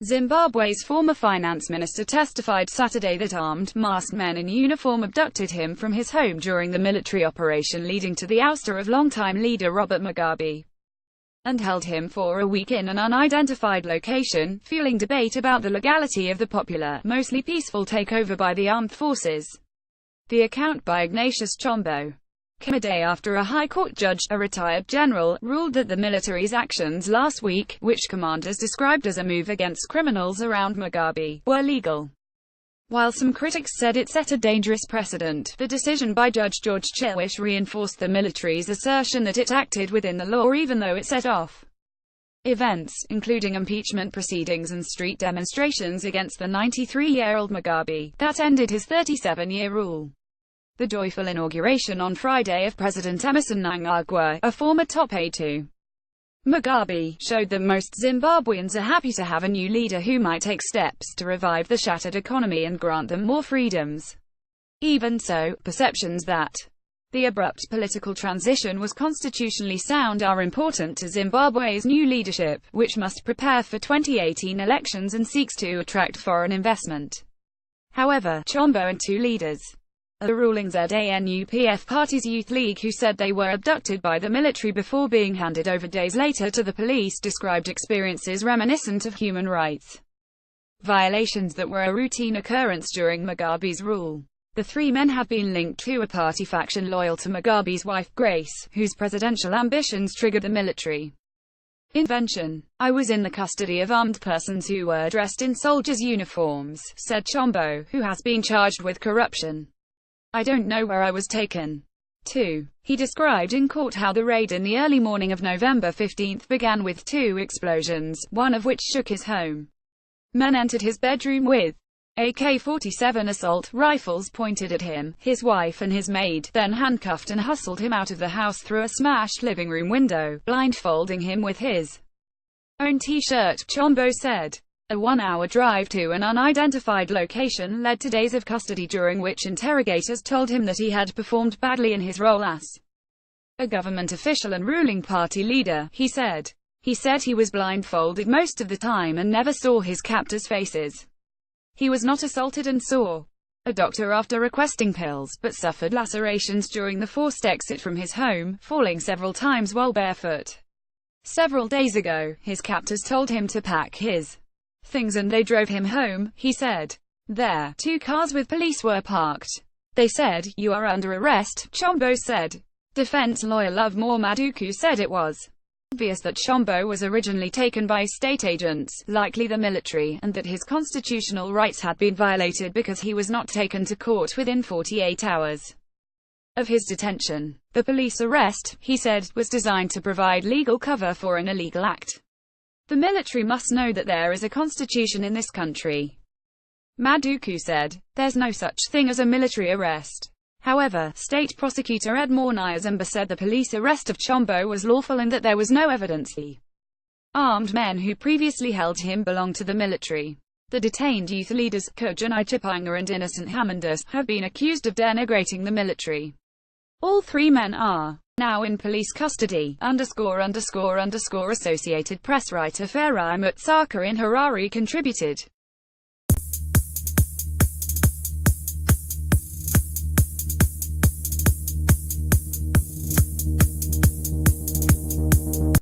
Zimbabwe's former finance minister testified Saturday that armed, masked men in uniform abducted him from his home during the military operation leading to the ouster of longtime leader Robert Mugabe, and held him for a week in an unidentified location, fueling debate about the legality of the popular, mostly peaceful takeover by the armed forces. The account by Ignatius Chombo came a day after a High Court judge, a retired general, ruled that the military's actions last week, which commanders described as a move against criminals around Mugabe, were legal. While some critics said it set a dangerous precedent, the decision by Judge George Chiweshe reinforced the military's assertion that it acted within the law even though it set off events, including impeachment proceedings and street demonstrations against the 93-year-old Mugabe, that ended his 37-year rule. The joyful inauguration on Friday of President Emmerson Mnangagwa, a former top aide to Mugabe, showed that most Zimbabweans are happy to have a new leader who might take steps to revive the shattered economy and grant them more freedoms. Even so, perceptions that the abrupt political transition was constitutionally sound are important to Zimbabwe's new leadership, which must prepare for 2018 elections and seeks to attract foreign investment. However, Chombo and two leaders the ruling ZANU-PF party's youth league who said they were abducted by the military before being handed over days later to the police described experiences reminiscent of human rights violations that were a routine occurrence during Mugabe's rule. The three men have been linked to a party faction loyal to Mugabe's wife, Grace, whose presidential ambitions triggered the military intervention. "I was in the custody of armed persons who were dressed in soldiers' uniforms," said Chombo, who has been charged with corruption. "I don't know where I was taken to." He described in court how the raid in the early morning of November 15 began with two explosions, one of which shook his home. Men entered his bedroom with AK-47 assault rifles pointed at him, his wife and his maid, then handcuffed and hustled him out of the house through a smashed living room window, blindfolding him with his own T-shirt, Chombo said. A one-hour drive to an unidentified location led to days of custody during which interrogators told him that he had performed badly in his role as a government official and ruling party leader, he said. He said he was blindfolded most of the time and never saw his captors' faces. He was not assaulted and saw a doctor after requesting pills, but suffered lacerations during the forced exit from his home, falling several times while barefoot. Several days ago, his captors told him to pack his things and they drove him home, he said. There, two cars with police were parked. They said, "You are under arrest," Chombo said. Defense lawyer Love Maduku said it was obvious that Chombo was originally taken by state agents, likely the military, and that his constitutional rights had been violated because he was not taken to court within 48 hours of his detention. The police arrest, he said, was designed to provide legal cover for an illegal act. "The military must know that there is a constitution in this country," Maduku said. "There's no such thing as a military arrest." However, State Prosecutor Edmore Nyazamba said the police arrest of Chombo was lawful and that there was no evidence the armed men who previously held him belonged to the military. The detained youth leaders, Kujani Chipanga and Innocent Hamandus, have been accused of denigrating the military. All three men are now in police custody. Associated Press writer Farai Mutsaka in Harare contributed.